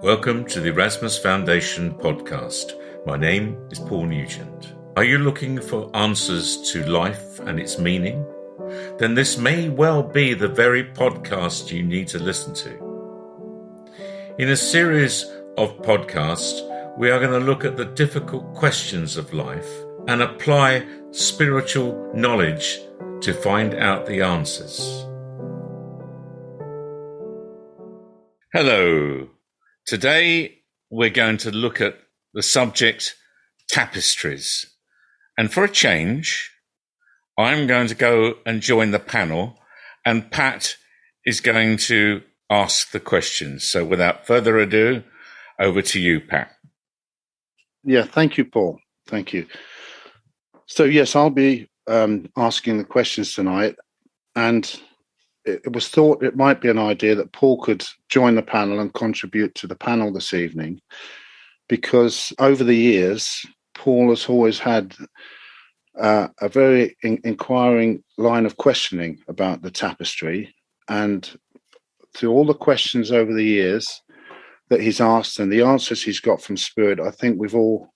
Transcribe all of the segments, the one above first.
Welcome to the Erasmus Foundation podcast. My name is Paul Nugent. Are you looking for answers to life and its meaning? Then this may well be the very podcast you need to listen to. In a series of podcasts, we are going to look at the difficult questions of life and apply spiritual knowledge to find out the answers. Hello. Today we're going to look at the subject tapestries. And for a change, I'm going to go and join the panel, and Pat is going to ask the questions. So without further ado, over to you, Pat. Yeah, thank you, Paul. Thank you. So yes, I'll be asking the questions tonight, and it was thought it might be an idea that Paul could join the panel and contribute to the panel this evening, because over the years, Paul has always had a very inquiring line of questioning about the tapestry. And through all the questions over the years that he's asked and the answers he's got from Spirit, I think we've all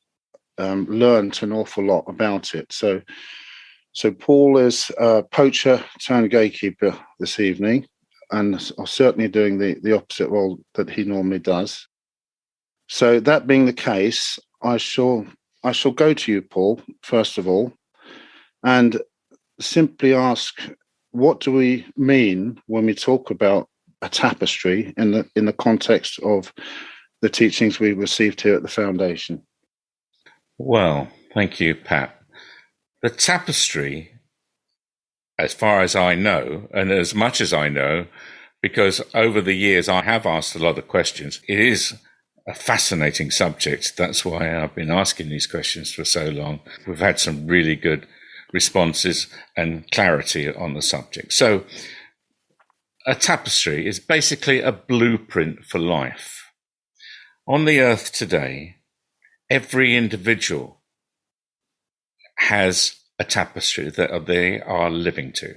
learned an awful lot about it. So Paul is a poacher turned gatekeeper this evening, and certainly doing the opposite role that he normally does. So that being the case, I shall go to you, Paul, first of all, and simply ask, what do we mean when we talk about a tapestry in the context of the teachings we received here at the Foundation? Well, thank you, Pat. The tapestry, as far as I know, and as much as I know, because over the years I have asked a lot of questions, it is a fascinating subject. That's why I've been asking these questions for so long. We've had some really good responses and clarity on the subject. So a tapestry is basically a blueprint for life. On the earth today, every individual has a tapestry that they are living to.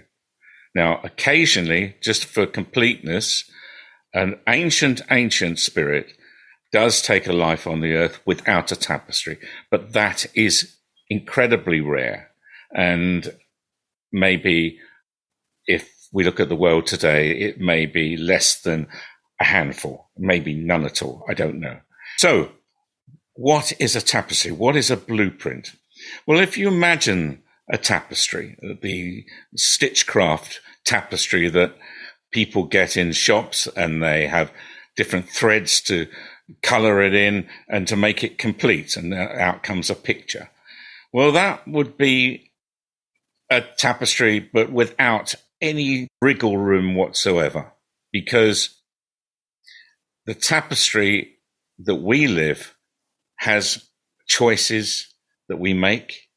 Now, occasionally, just for completeness, an ancient spirit does take a life on the earth without a tapestry, but that is incredibly rare. And maybe if we look at the world today, it may be less than a handful, maybe none at all. I don't know. So what is a tapestry? What is a blueprint? Well, if you imagine a tapestry, the stitchcraft tapestry that people get in shops, and they have different threads to color it in and to make it complete, and out comes a picture. Well, that would be a tapestry, but without any wriggle room whatsoever, because the tapestry that we live has choices that we make.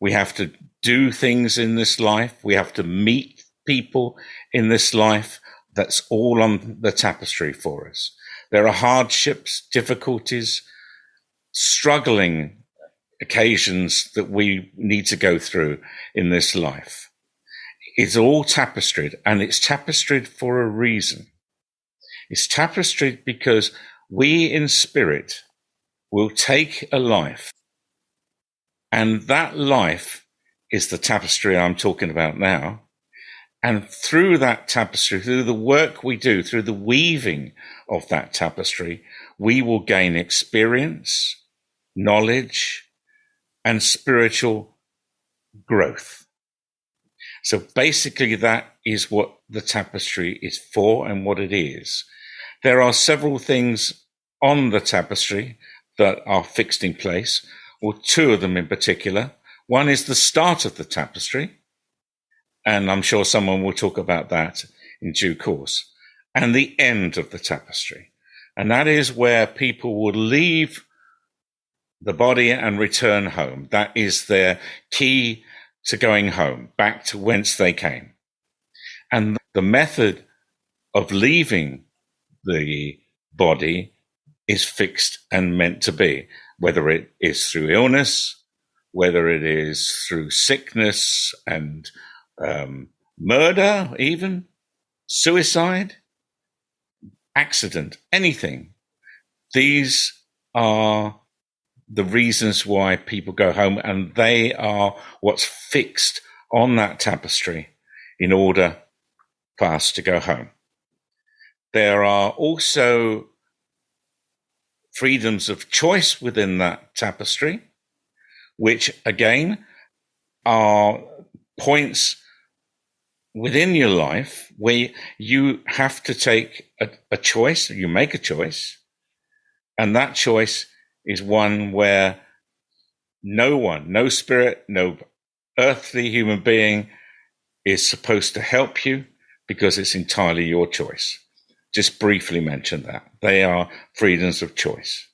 We have to do things in this life. We have to meet people in this life. That's all on the tapestry for us. There are hardships, difficulties, struggling occasions that we need to go through in this life. It's all tapestried, and it's tapestried for a reason. It's tapestried because we in spirit will take a life, and that life is the tapestry I'm talking about now. And through that tapestry, through the work we do, through the weaving of that tapestry, we will gain experience, knowledge, and spiritual growth. So basically, that is what the tapestry is for and what it is. There are several things on the tapestry that are fixed in place, or two of them in particular. One is the start of the tapestry, and I'm sure someone will talk about that in due course, and the end of the tapestry. And that is where people will leave the body and return home. That is their key to going home, back to whence they came. And the method of leaving the body is fixed and meant to be, whether it is through illness, whether it is through sickness and murder, even suicide, accident, anything. These are the reasons why people go home, and they are what's fixed on that tapestry in order for us to go home. There are also freedoms of choice within that tapestry, which again are points within your life where you have to take a choice, you make a choice, and that choice is one where no spirit, no earthly human being is supposed to help you because it's entirely your choice. Just briefly mention that. They are freedoms of choice.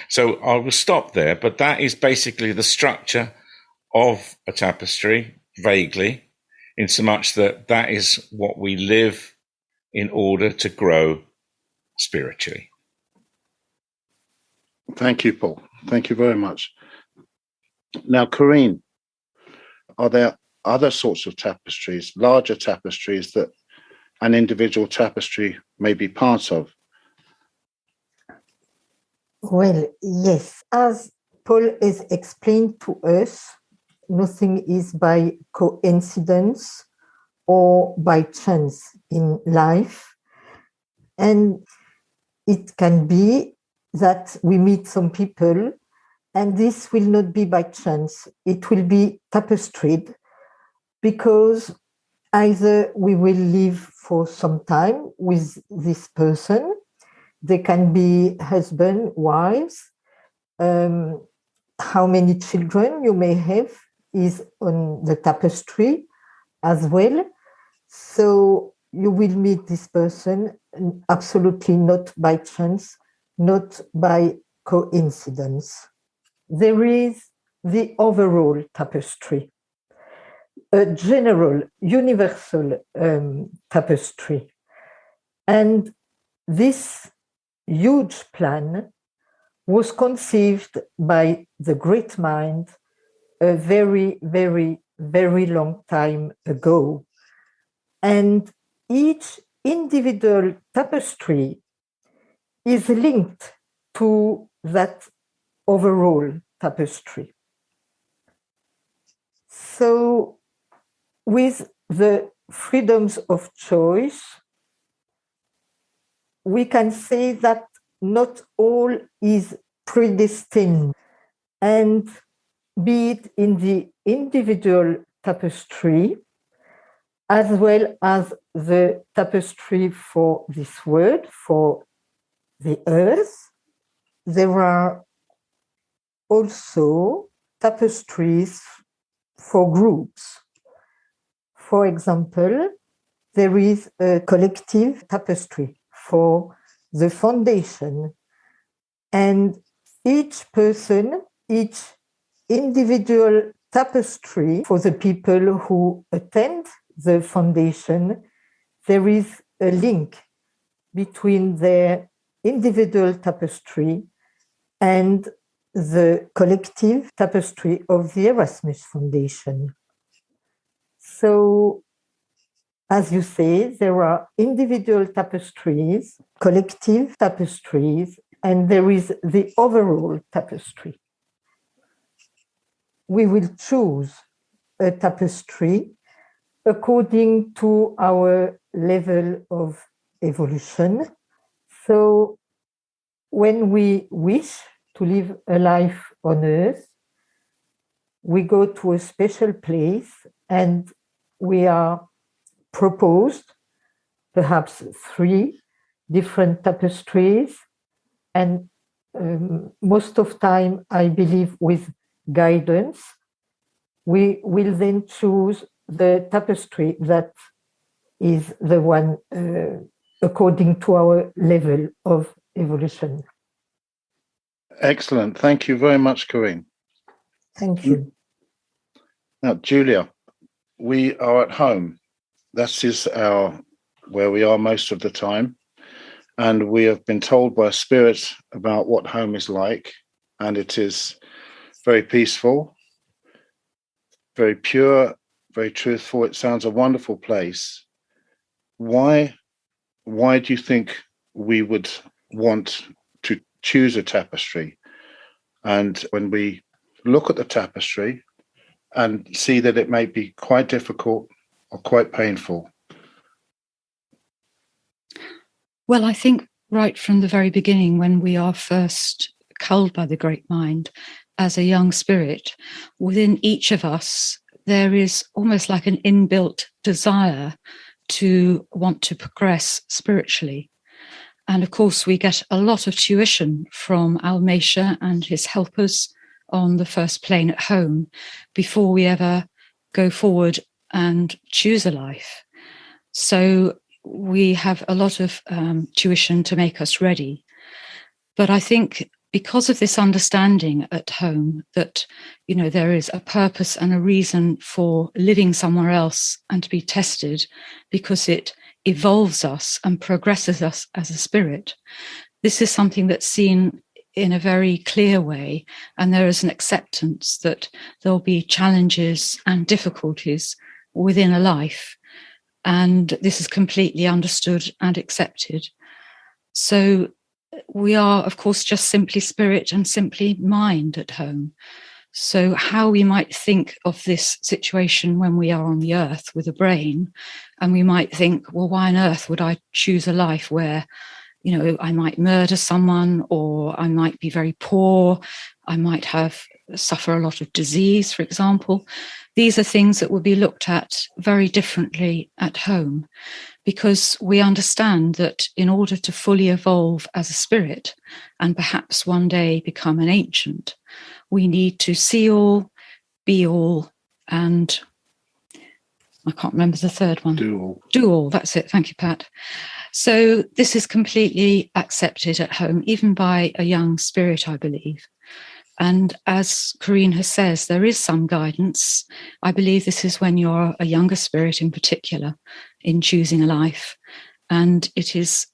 So I will stop there, but that is basically the structure of a tapestry, vaguely, in so much that that is what we live in order to grow spiritually. Thank you, Paul. Thank you very much. Now, Corinne, are there other sorts of tapestries, larger tapestries that an individual tapestry may be part of? Well, yes. As Paul has explained to us, nothing is by coincidence or by chance in life. And it can be that we meet some people, and this will not be by chance. It will be tapestried, because either we will live for some time with this person. They can be husband, wives. How many children you may have is on the tapestry as well. So you will meet this person absolutely not by chance, not by coincidence. There is the overall tapestry, a general, universal tapestry. And this huge plan was conceived by the great mind a very, very, very long time ago. And each individual tapestry is linked to that overall tapestry. So, with the freedoms of choice, we can say that not all is predestined, and be it in the individual tapestry, as well as the tapestry for this world, for the earth, there are also tapestries for groups. For example, there is a collective tapestry for the foundation, and each person, each individual tapestry for the people who attend the foundation, there is a link between their individual tapestry and the collective tapestry of the Erasmus Foundation. So, as you say, there are individual tapestries, collective tapestries, and there is the overall tapestry. We will choose a tapestry according to our level of evolution. So when we wish to live a life on Earth, we go to a special place and we are proposed perhaps 3 different tapestries, and most of time, I believe, with guidance, we will then choose the tapestry that is the one according to our level of evolution. Excellent. Thank you very much, Corinne. Thank you. Now, Julia, we are at home. That is where we are most of the time. And we have been told by Spirit about what home is like. And it is very peaceful, very pure, very truthful. It sounds a wonderful place. Why do you think we would want to choose a tapestry. And when we look at the tapestry and see that it may be quite difficult or quite painful. Well, I think right from the very beginning, when we are first culled by the great mind as a young spirit, within each of us, there is almost like an inbuilt desire to want to progress spiritually. And of course, we get a lot of tuition from Almesha and his helpers on the first plane at home before we ever go forward and choose a life. So we have a lot of tuition to make us ready. But I think because of this understanding at home that, there is a purpose and a reason for living somewhere else and to be tested because it evolves us and progresses us as a spirit, this is something that's seen in a very clear way. And there is an acceptance that there'll be challenges and difficulties within a life. And this is completely understood and accepted. So we are, of course, just simply spirit and simply mind at home. So how we might think of this situation when we are on the earth with a brain, and we might think, well, why on earth would I choose a life where, I might murder someone, or I might be very poor, I might suffer a lot of disease, for example. These are things that will be looked at very differently at home, because we understand that in order to fully evolve as a spirit and perhaps one day become an ancient, we need to see all, be all, and I can't remember the third one. Do all, that's it. Thank you, Pat. So this is completely accepted at home, even by a young spirit, I believe. And as Karina says, there is some guidance. I believe this is when you're a younger spirit in particular in choosing a life. And it is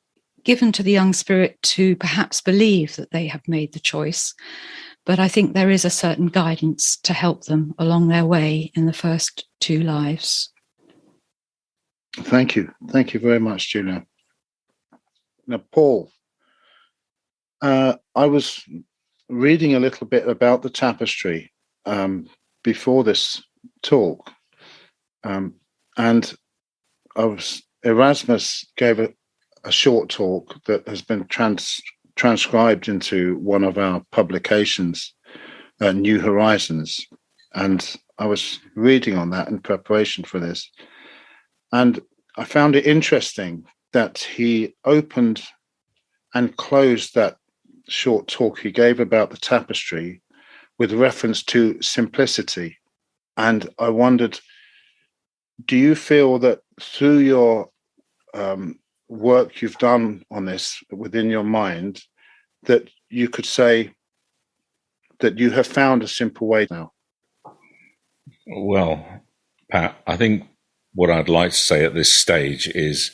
given to the young spirit to perhaps believe that they have made the choice. But I think there is a certain guidance to help them along their way in the first two lives. Thank you. Thank you very much, Julia. Now, Paul, I was reading a little bit about the tapestry before this talk, and Erasmus gave a short talk that has been transcribed into one of our publications, New Horizons, and I was reading on that in preparation for this, and I found it interesting that he opened and closed that short talk he gave about the tapestry with reference to simplicity. And I wondered, do you feel that through your work you've done on this within your mind, that you could say that you have found a simple way now? Well, Pat, I think what I'd like to say at this stage is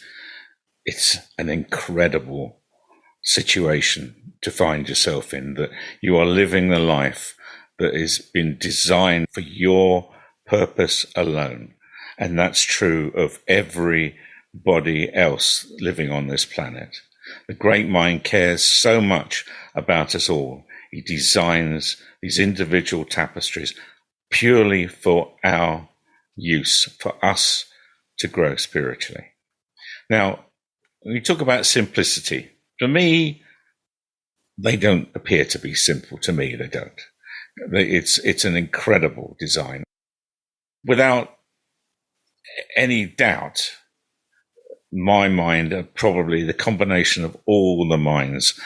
it's an incredible situation to find yourself in, that you are living the life that has been designed for your purpose alone. And that's true of everybody else living on this planet. The great mind cares so much about us all. He designs these individual tapestries purely for our use, for us to grow spiritually. Now, when you talk about simplicity, for me, they don't appear to be simple. To me, they don't. It's an incredible design. Without any doubt, my mind, probably the combination of all the minds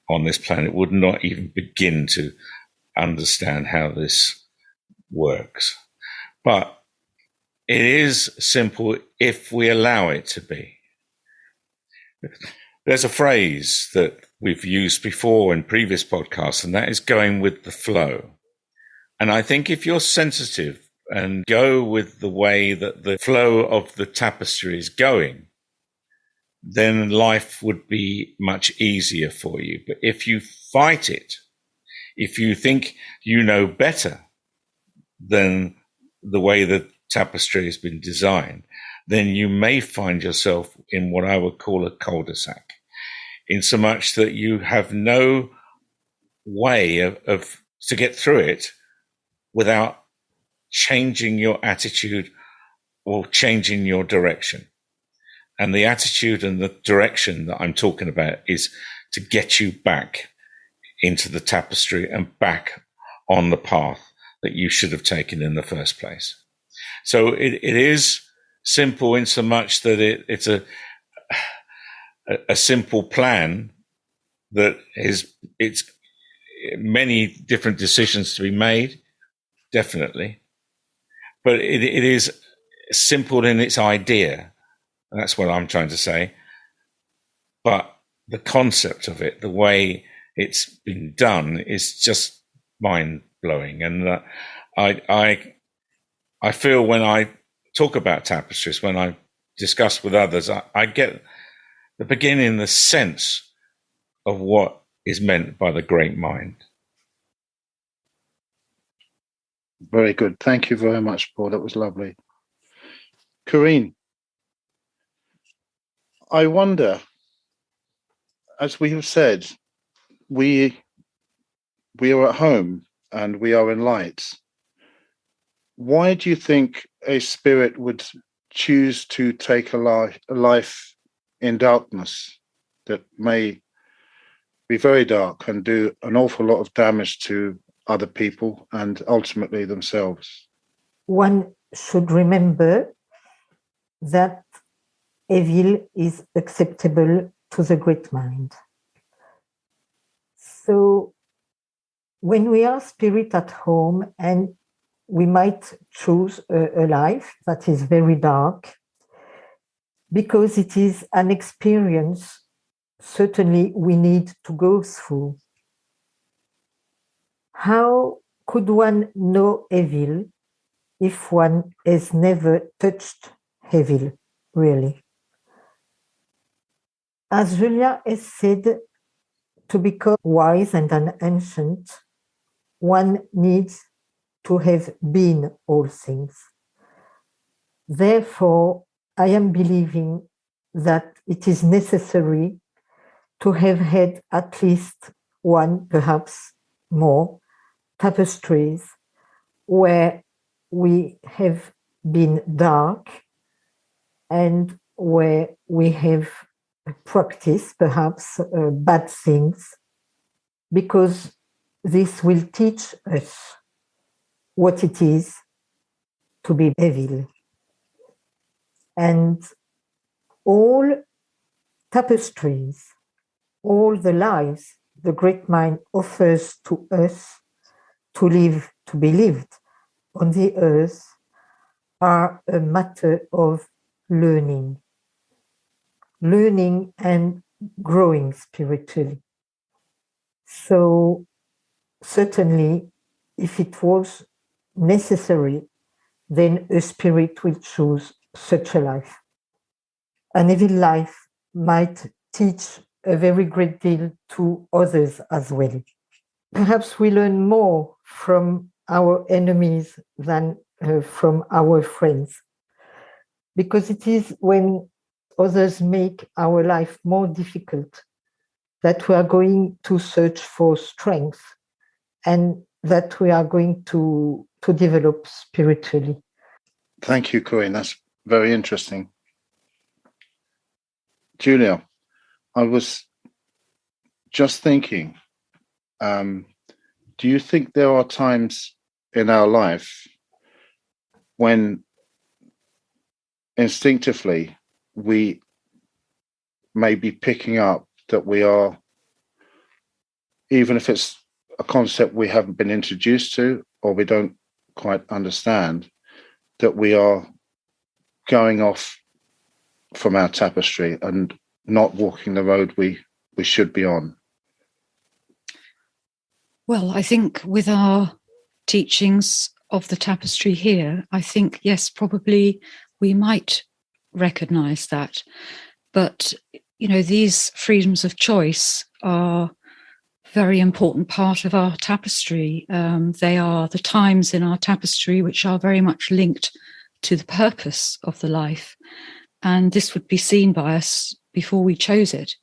on this planet, would not even begin to understand how this works. But it is simple if we allow it to be. There's a phrase that we've used before in previous podcasts, and that is going with the flow. And I think if you're sensitive and go with the way that the flow of the tapestry is going, then life would be much easier for you. But if you fight it, if you think you know better than the way the tapestry has been designed, then you may find yourself in what I would cul-de-sac, in so much that you have no way of to get through it without changing your attitude or changing your direction. And the attitude and the direction that I'm talking about is to get you back into the tapestry and back on the path that you should have taken in the first place. So it is simple in so much that it's a simple plan that it's many different decisions to be made, definitely. But it is simple in its idea. And that's what I'm trying to say. But the concept of it, the way it's been done, is just mind-blowing. And I feel when I talk about tapestries, when I discuss with others, I get the beginning, the sense of what is meant by the great mind. Very good. Thank you very much, Paul. That was lovely. Corinne, I wonder, as we have said, we are at home and we are in light. Why do you think a spirit would choose to take a life in darkness that may be very dark and do an awful lot of damage to other people and ultimately themselves? One should remember that evil is acceptable to the great mind. So when we are spirit at home and we might choose a life that is very dark, because it is an experience certainly we need to go through. How could one know evil if one has never touched evil, really? As Julia has said, to become wise and an ancient, one needs to have been all things. Therefore, I am believing that it is necessary to have had at least one, perhaps more, tapestries where we have been dark and where we have practiced perhaps bad things, because this will teach us what it is to be evil. And all tapestries, all the lives the great mind offers to us to live, to be lived on the earth, are a matter of learning and growing spiritually. So certainly, if it was necessary, then a spirit will choose such a life. An evil life might teach a very great deal to others as well. Perhaps we learn more from our enemies than from our friends, because it is when others make our life more difficult that we are going to search for strength and that we are going to develop spiritually. Thank you, Corinne. That's very interesting. Julia, I was just thinking, do you think there are times in our life when instinctively we may be picking up that we are, even if it's a concept we haven't been introduced to or we don't quite understand, that we are going off from our tapestry and not walking the road we should be on? Well, I think with our teachings of the tapestry here, I think, yes, probably we might recognize that. But, you know, these freedoms of choice are a very important part of our tapestry. They are the times in our tapestry which are very much linked to the purpose of the life. And this would be seen by us before we chose it.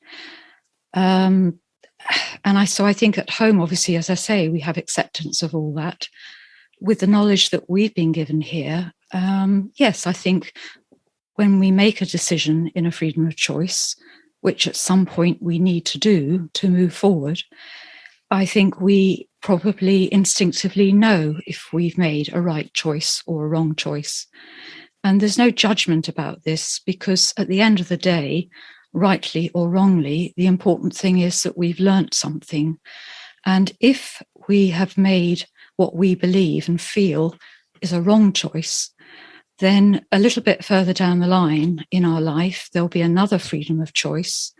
So I think at home, obviously, as I say, we have acceptance of all that. With the knowledge that we've been given here, yes, I think when we make a decision in a freedom of choice, which at some point we need to do to move forward, I think we probably instinctively know if we've made a right choice or a wrong choice. And there's no judgment about this, because at the end of the day, rightly or wrongly, the important thing is that we've learnt something. And if we have made what we believe and feel is a wrong choice, then a little bit further down the line in our life, there'll be another freedom of choice.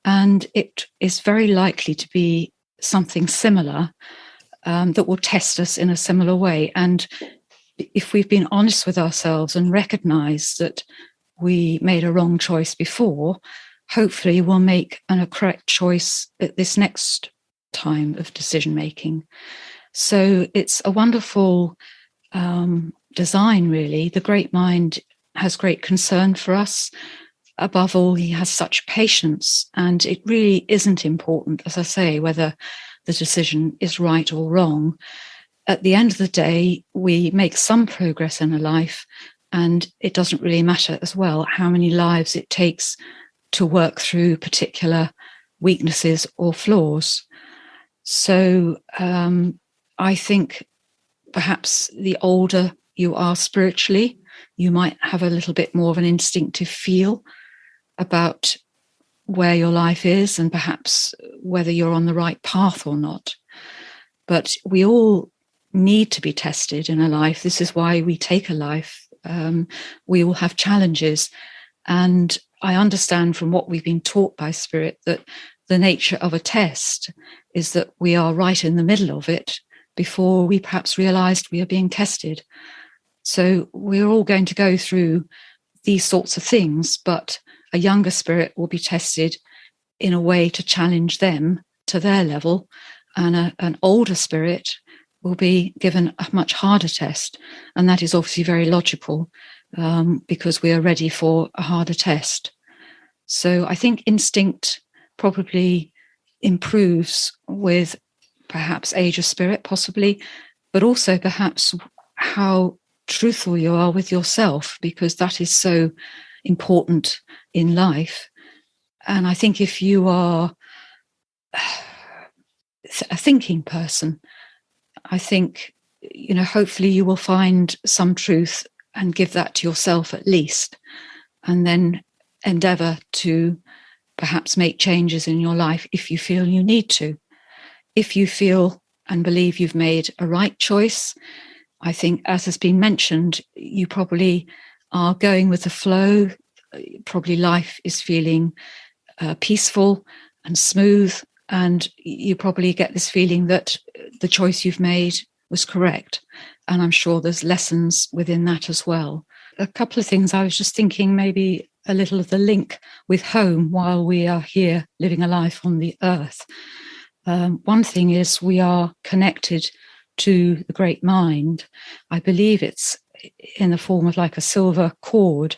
And it is very likely to be something similar that will test us in a similar way. And if we've been honest with ourselves and recognized that we made a wrong choice before, hopefully we'll make a correct choice at this next time of decision making. So it's a wonderful design, really. The great mind has great concern for us. Above all, he has such patience, and it really isn't important, as I say, whether the decision is right or wrong. At the end of the day, we make some progress in a life, and it doesn't really matter as well how many lives it takes to work through particular weaknesses or flaws. So I think perhaps the older you are spiritually, you might have a little bit more of an instinctive feel about where your life is and perhaps whether you're on the right path or not. But we all need to be tested in a life. This is why we take a life. We all have challenges. And I understand from what we've been taught by Spirit that the nature of a test is that we are right in the middle of it before we perhaps realized we are being tested. So we're all going to go through these sorts of things, but a younger spirit will be tested in a way to challenge them to their level, and an older spirit will be given a much harder test. And that is obviously very logical because we are ready for a harder test. So I think instinct probably improves with perhaps age of spirit, possibly, but also perhaps how truthful you are with yourself, because that is so important in life. And I think if you are a thinking person, I think, hopefully you will find some truth and give that to yourself at least, and then endeavor to perhaps make changes in your life if you feel you need to. If you feel and believe you've made a right choice, I think, as has been mentioned, you probably are going with the flow. Probably life is feeling peaceful and smooth, and you probably get this feeling that the choice you've made was correct. And I'm sure there's lessons within that as well. A couple of things I was just thinking, maybe a little of the link with home while we are here living a life on the earth. One thing is we are connected to the great mind. I believe it's in the form of like a silver cord,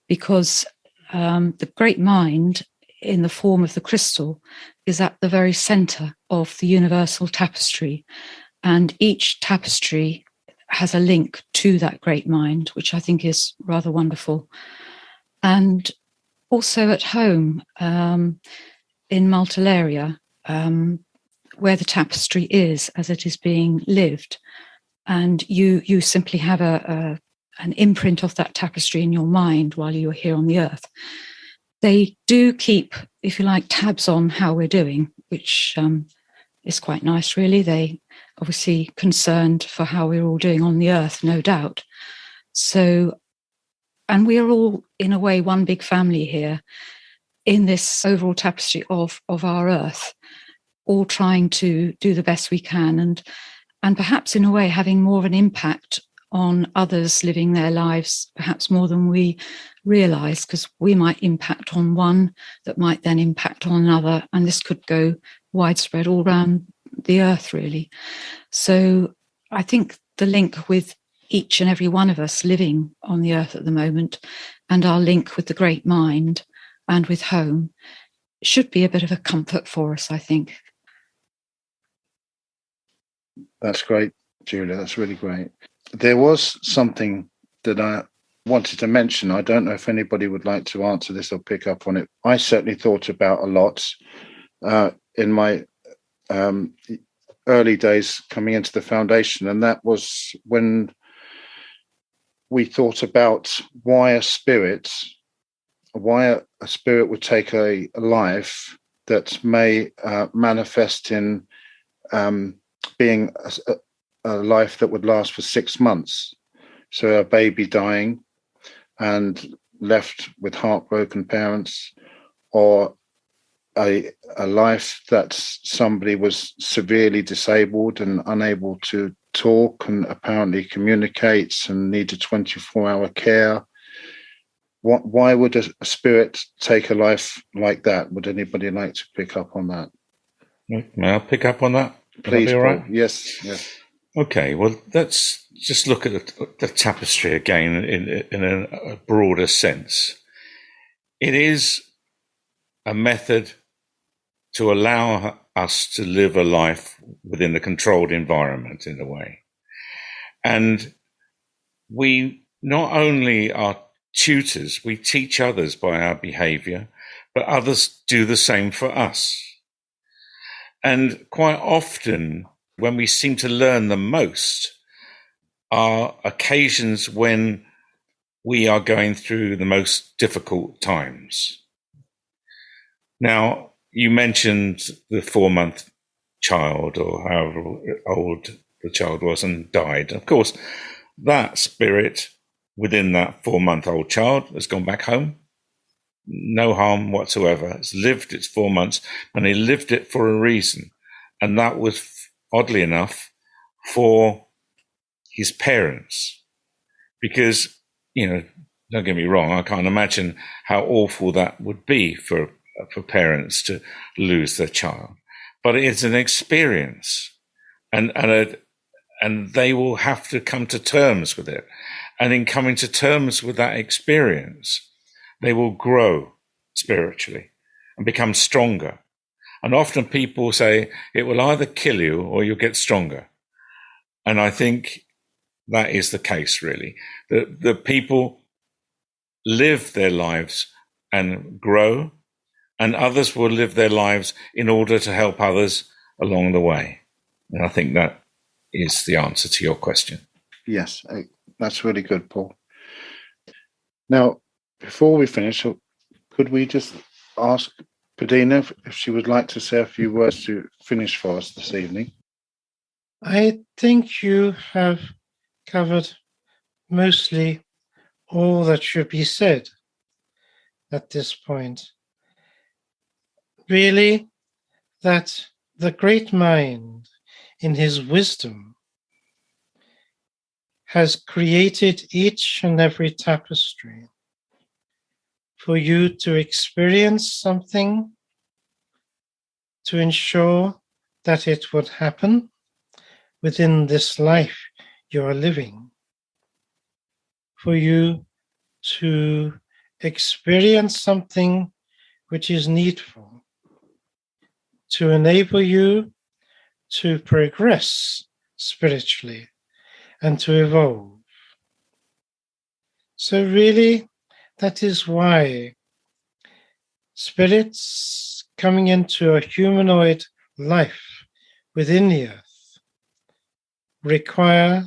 because the great mind in the form of the crystal is at the very center of the universal tapestry. And each tapestry has a link to that great mind, which I think is rather wonderful. And also at home in Multilaria, where the tapestry is as it is being lived, and you simply have an imprint of that tapestry in your mind while you are here on the earth. They do keep, if you like, tabs on how we're doing, which is quite nice, really. They obviously concerned for how we're all doing on the earth, no doubt. So, and we are all, in a way, one big family here in this overall tapestry of our earth, all trying to do the best we can, and perhaps in a way having more of an impact on others living their lives, perhaps more than we realize, because we might impact on one that might then impact on another, and this could go widespread all around the earth, really. So I think the link with each and every one of us living on the earth at the moment, and our link with the great mind and with home, should be a bit of a comfort for us, I think. That's great, Julia. That's really great. There was something that I wanted to mention. I don't know if anybody would like to answer this or pick up on it. I certainly thought about a lot in my early days coming into the foundation, and that was when we thought about why a spirit would take a life that may manifest in being a life that would last for 6 months. So a baby dying and left with heartbroken parents, or a life that somebody was severely disabled and unable to talk and apparently communicates and needed 24-hour care. Why would a spirit take a life like that? Would anybody like to pick up on that? May I pick up on that? Please, Paul. Right? Yes. Okay, well, let's just look at the tapestry again in a broader sense. It is a method to allow us to live a life within a controlled environment in a way. And we not only are tutors, we teach others by our behavior, but others do the same for us. And quite often, when we seem to learn the most are occasions when we are going through the most difficult times. Now, you mentioned the 4-month child, or however old the child was, and died. Of course, that spirit within that 4-month-old child has gone back home. No harm whatsoever. It's lived its 4 months, and it lived it for a reason. And that was, oddly enough, for his parents. Because, don't get me wrong, I can't imagine how awful that would be for parents to lose their child. But it's an experience, and they will have to come to terms with it. And in coming to terms with that experience, they will grow spiritually and become stronger. And often people say it will either kill you or you'll get stronger. And I think that is the case, really. The people live their lives and grow, and others will live their lives in order to help others along the way. And I think that is the answer to your question. Yes, that's really good, Paul. Now, before we finish, could we just ask Padina if she would like to say a few words to finish for us this evening? I think you have covered mostly all that should be said at this point. Really, that the great mind, in his wisdom, has created each and every tapestry for you to experience something, to ensure that it would happen within this life you are living, for you to experience something which is needful, to enable you to progress spiritually and to evolve. So really, that is why spirits coming into a humanoid life within the earth require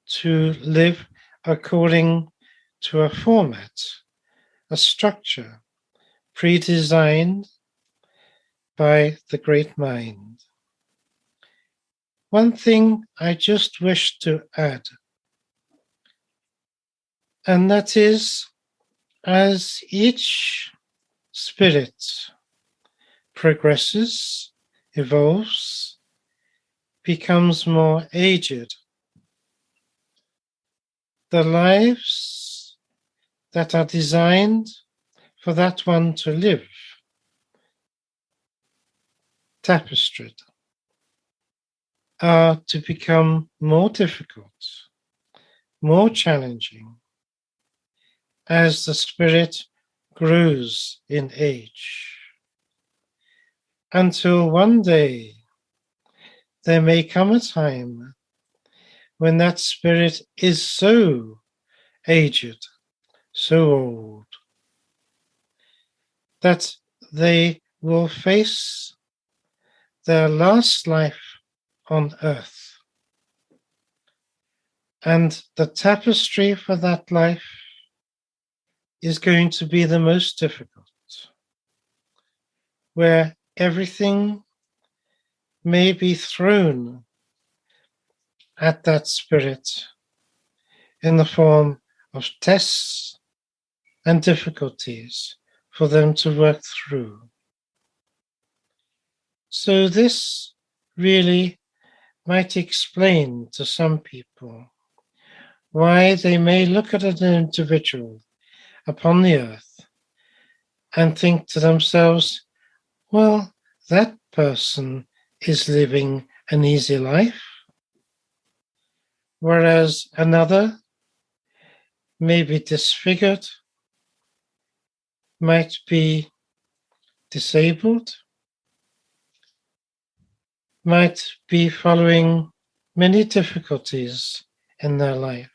to live according to a format, a structure pre-designed by the great mind. One thing I just wish to add, and that is, as each spirit progresses, evolves, becomes more aged, the lives that are designed for that one to live, tapestried, are to become more difficult, more challenging, as the spirit grows in age, until one day there may come a time when that spirit is so aged, so old, that they will face their last life on earth. And the tapestry for that life is going to be the most difficult, where everything may be thrown at that spirit in the form of tests and difficulties for them to work through. So this really might explain to some people why they may look at an individual upon the earth and think to themselves, well, that person is living an easy life, whereas another may be disfigured, might be disabled, might be following many difficulties in their life.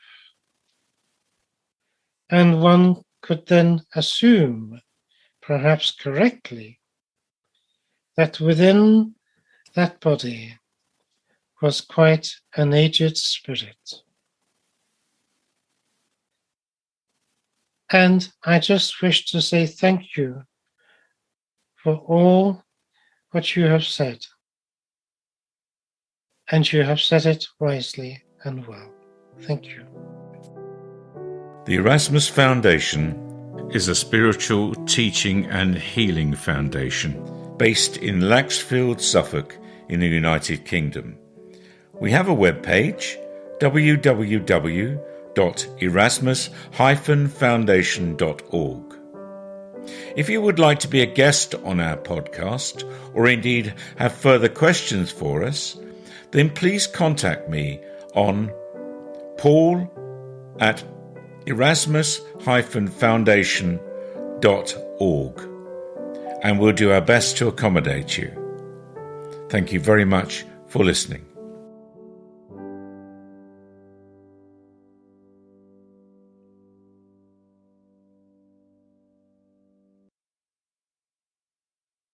And one could then assume, perhaps correctly, that within that body was quite an aged spirit. And I just wish to say thank you for all what you have said. And you have said it wisely and well. Thank you. The Erasmus Foundation is a spiritual teaching and healing foundation based in Laxfield, Suffolk, in the United Kingdom. We have a webpage, www.erasmus-foundation.org. If you would like to be a guest on our podcast, or indeed have further questions for us, then please contact me on paul@erasmus-foundation.org, and we'll do our best to accommodate you. Thank you very much for listening.